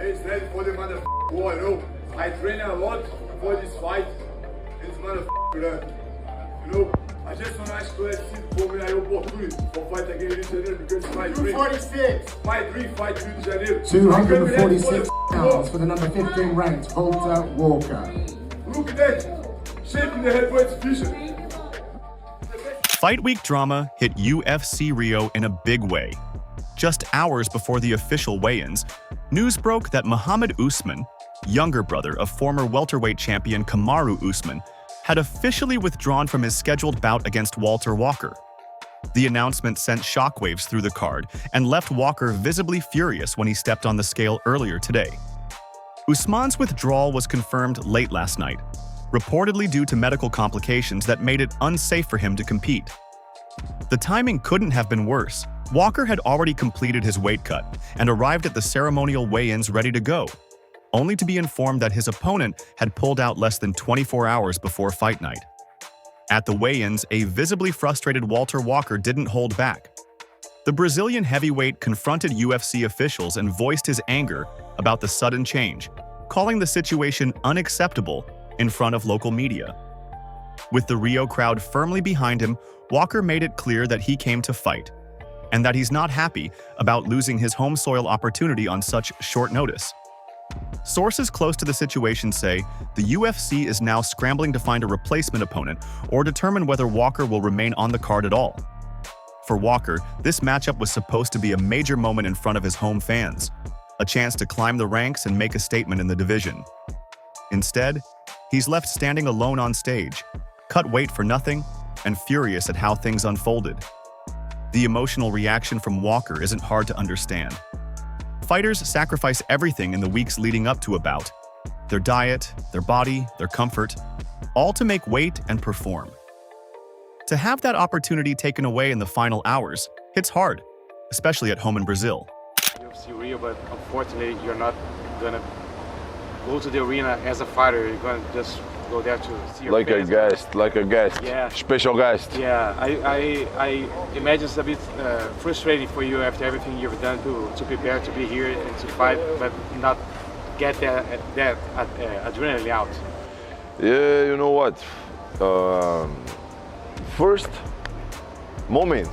He's ready for the motherfucking war, you know. I train a lot for this fight. It's motherfucking run. You know, I just want to ask you for me an opportunity for fight against Rio de Janeiro because it's my dream. 246. My dream fight Rio de Janeiro. 246 pounds for the number 15 ranked Walter Walker. Look at that. Shaking the heavyweight division. Fight week drama hit UFC Rio in a big way. Just hours before the official weigh-ins, news broke that Kamaru Usman, younger brother of former welterweight champion Kamaru Usman, had officially withdrawn from his scheduled bout against Walter Walker. The announcement sent shockwaves through the card and left Walker visibly furious when he stepped on the scale earlier today. Usman's withdrawal was confirmed late last night, reportedly due to medical complications that made it unsafe for him to compete. The timing couldn't have been worse. Walker had already completed his weight cut and arrived at the ceremonial weigh-ins ready to go, only to be informed that his opponent had pulled out less than 24 hours before fight night. At the weigh-ins, a visibly frustrated Walter Walker didn't hold back. The Brazilian heavyweight confronted UFC officials and voiced his anger about the sudden change, calling the situation unacceptable in front of local media. With the Rio crowd firmly behind him, Walker made it clear that he came to fight, and that he's not happy about losing his home soil opportunity on such short notice. Sources close to the situation say the UFC is now scrambling to find a replacement opponent or determine whether Walker will remain on the card at all. For Walker, this matchup was supposed to be a major moment in front of his home fans, a chance to climb the ranks and make a statement in the division. Instead, he's left standing alone on stage, cut weight for nothing, and furious at how things unfolded. The emotional reaction from Walker isn't hard to understand. Fighters sacrifice everything in the weeks leading up to a bout: their diet, their body, their comfort, all to make weight and perform. To have that opportunity taken away in the final hours hits hard, especially at home in Brazil. UFC Rio, but unfortunately you're not gonna go to the arena as a fighter. You're gonna just go there to see your fans. Like a guest, yeah, special guest. Yeah, I imagine it's a bit frustrating for you after everything you've done to prepare to be here and to fight, but not get that adrenaline out. Yeah, you know what? First moment,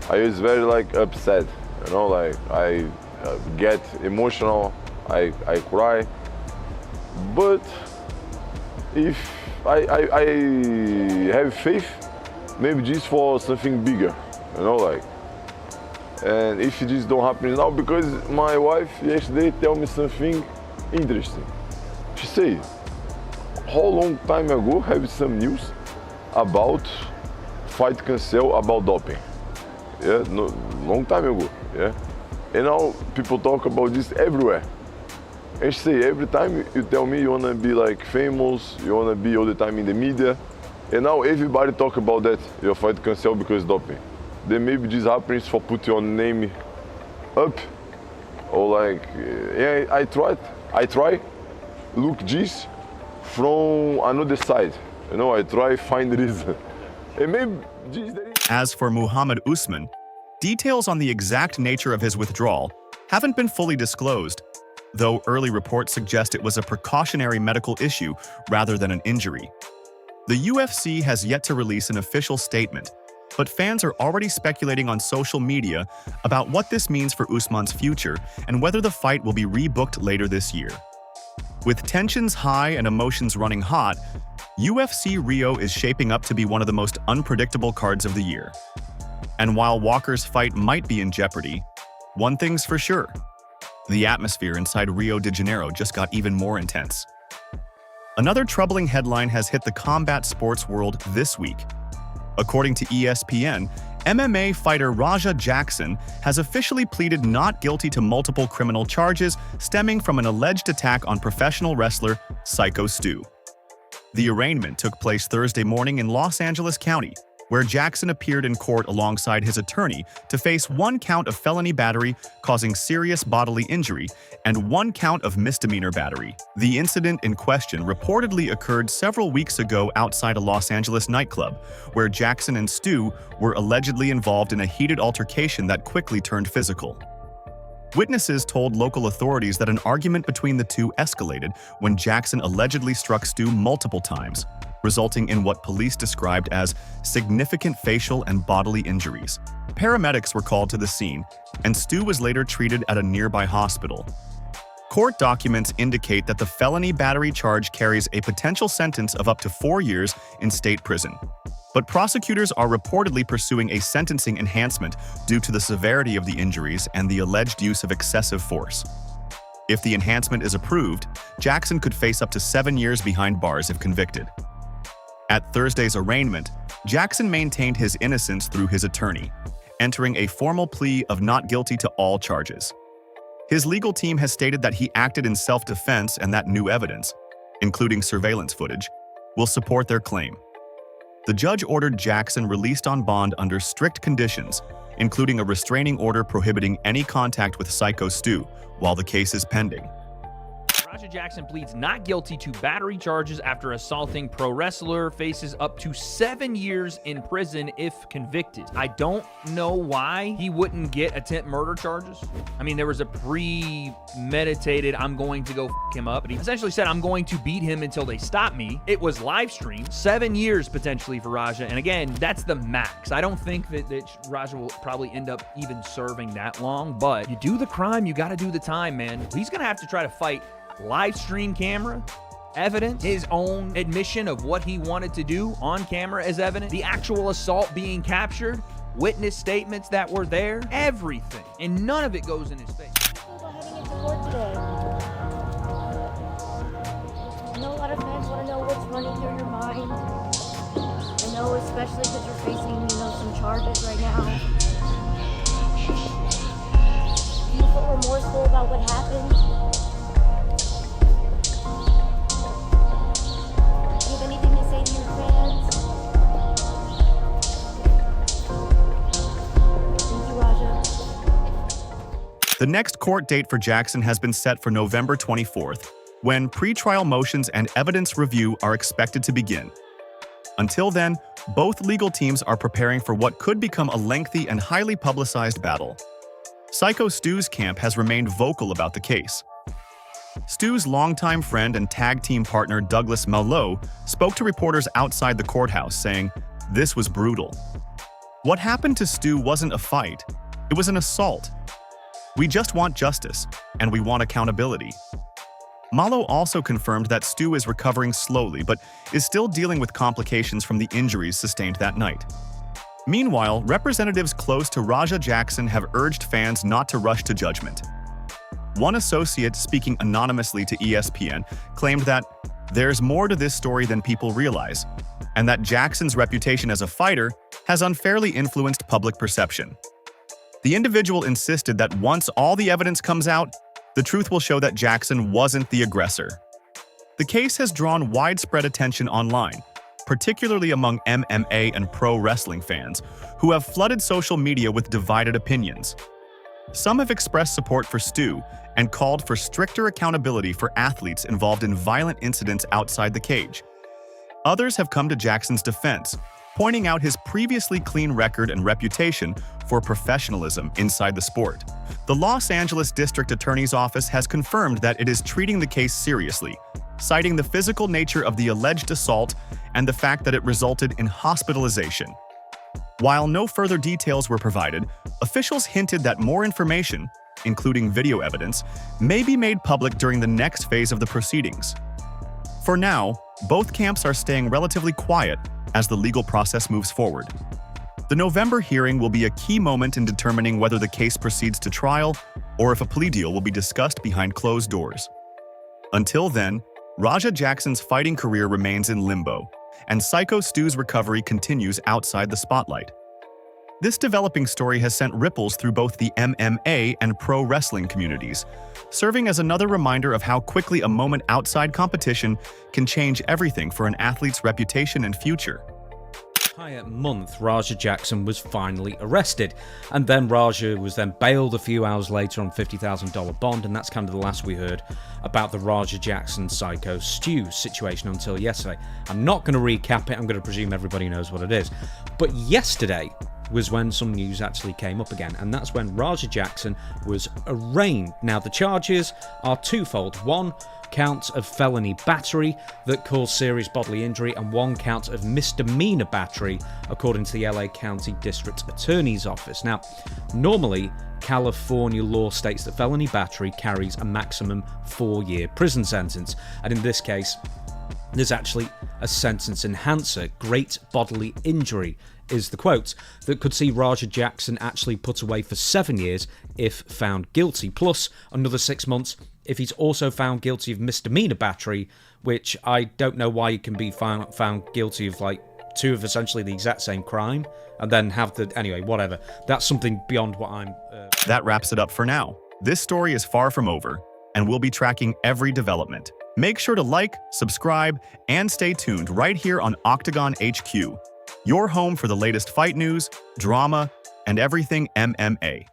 I was very upset. You know, I get emotional, I cry, but if I have faith, maybe just for something bigger, you know, and if this don't happen now, because my wife yesterday tell me something interesting. She said, how long time ago have some news about fight cancel about doping? Yeah, no, long time ago, yeah. And now people talk about this everywhere. And she say, every time you tell me you wanna be famous, you wanna be all the time in the media, and now everybody talk about that, your fight cancel because doping. Then maybe this happens for put your name up, or yeah, I try, look this from another side. You know, I try find the reason. And maybe this. As for Kamaru Usman, details on the exact nature of his withdrawal haven't been fully disclosed, though early reports suggest it was a precautionary medical issue rather than an injury. The UFC has yet to release an official statement, but fans are already speculating on social media about what this means for Usman's future and whether the fight will be rebooked later this year. With tensions high and emotions running hot, UFC Rio is shaping up to be one of the most unpredictable cards of the year. And while Walker's fight might be in jeopardy, one thing's for sure: the atmosphere inside Rio de Janeiro just got even more intense. Another troubling headline has hit the combat sports world this week. According to ESPN, MMA fighter Raja Jackson has officially pleaded not guilty to multiple criminal charges stemming from an alleged attack on professional wrestler Syko Stu. The arraignment took place Thursday morning in Los Angeles County, where Jackson appeared in court alongside his attorney to face 1 count of felony battery causing serious bodily injury and 1 count of misdemeanor battery. The incident in question reportedly occurred several weeks ago outside a Los Angeles nightclub, where Jackson and Stu were allegedly involved in a heated altercation that quickly turned physical. Witnesses told local authorities that an argument between the two escalated when Jackson allegedly struck Stu multiple times, resulting in what police described as significant facial and bodily injuries. Paramedics were called to the scene, and Stu was later treated at a nearby hospital. Court documents indicate that the felony battery charge carries a potential sentence of up to 4 years in state prison. But prosecutors are reportedly pursuing a sentencing enhancement due to the severity of the injuries and the alleged use of excessive force. If the enhancement is approved, Jackson could face up to 7 years behind bars if convicted. At Thursday's arraignment, Jackson maintained his innocence through his attorney, entering a formal plea of not guilty to all charges. His legal team has stated that he acted in self-defense and that new evidence, including surveillance footage, will support their claim. The judge ordered Jackson released on bond under strict conditions, including a restraining order prohibiting any contact with Syko Stu while the case is pending. Raja Jackson pleads not guilty to battery charges after assaulting pro wrestler, faces up to 7 years in prison if convicted. I don't know why he wouldn't get attempt murder charges. I mean, there was a premeditated, I'm going to go f him up, but he essentially said, I'm going to beat him until they stop me. It was live streamed. 7 years potentially for Raja, and again, that's the max. I don't think that Raja will probably end up even serving that long, but you do the crime, you got to do the time, man. He's gonna have to try to fight live stream camera evidence, his own admission of what he wanted to do on camera as evidence, the actual assault being captured, witness statements that were there, everything, and none of it goes in his face. Heading into court today. I know a lot of fans want to know what's running through your mind. I know, especially because you're facing, some charges right now. Do you feel remorseful about what happened? Anything to say to your fans? Thank you, Raja. The next court date for Jackson has been set for November 24th, when pretrial motions and evidence review are expected to begin. Until then, both legal teams are preparing for what could become a lengthy and highly publicized battle. Syko Stu's camp has remained vocal about the case. Stu's longtime friend and tag team partner Douglas Mallow spoke to reporters outside the courthouse, saying, "This was brutal. What happened to Stu wasn't a fight. It was an assault. We just want justice, and we want accountability." Mallow also confirmed that Stu is recovering slowly but is still dealing with complications from the injuries sustained that night. Meanwhile, representatives close to Raja Jackson have urged fans not to rush to judgment. One associate, speaking anonymously to ESPN, claimed that there's more to this story than people realize, and that Jackson's reputation as a fighter has unfairly influenced public perception. The individual insisted that once all the evidence comes out, the truth will show that Jackson wasn't the aggressor. The case has drawn widespread attention online, particularly among MMA and pro wrestling fans, who have flooded social media with divided opinions. Some have expressed support for Stu and called for stricter accountability for athletes involved in violent incidents outside the cage. Others have come to Jackson's defense, pointing out his previously clean record and reputation for professionalism inside the sport. The Los Angeles District Attorney's Office has confirmed that it is treating the case seriously, citing the physical nature of the alleged assault and the fact that it resulted in hospitalization. While no further details were provided, officials hinted that more information, including video evidence, may be made public during the next phase of the proceedings. For now, both camps are staying relatively quiet as the legal process moves forward. The November hearing will be a key moment in determining whether the case proceeds to trial or if a plea deal will be discussed behind closed doors. Until then, Raja Jackson's fighting career remains in limbo, and Syko Stu's recovery continues outside the spotlight. This developing story has sent ripples through both the MMA and pro wrestling communities, serving as another reminder of how quickly a moment outside competition can change everything for an athlete's reputation and future. Entire month, Raja Jackson was finally arrested, and then Raja was then bailed a few hours later on $50,000 bond, and that's kind of the last we heard about the Raja Jackson Syko Stu situation until yesterday. I'm not going to recap it, I'm going to presume everybody knows what it is. But yesterday, was when some news actually came up again, and that's when Raja Jackson was arraigned. Now, the charges are twofold. One count of felony battery that caused serious bodily injury, and one count of misdemeanor battery, according to the LA County District Attorney's Office. Now, normally, California law states that felony battery carries a maximum 4-year prison sentence, and in this case, there's actually a sentence enhancer. Great bodily injury is the quote that could see Raja Jackson actually put away for 7 years if found guilty, plus another 6 months if he's also found guilty of misdemeanor battery, which I don't know why he can be found guilty of like 2 of essentially the exact same crime, and then have the... Anyway, whatever. That's something beyond what I'm... That wraps it up for now. This story is far from over, and we'll be tracking every development. Make sure to like, subscribe, and stay tuned right here on Octagon HQ, your home for the latest fight news, drama, and everything MMA.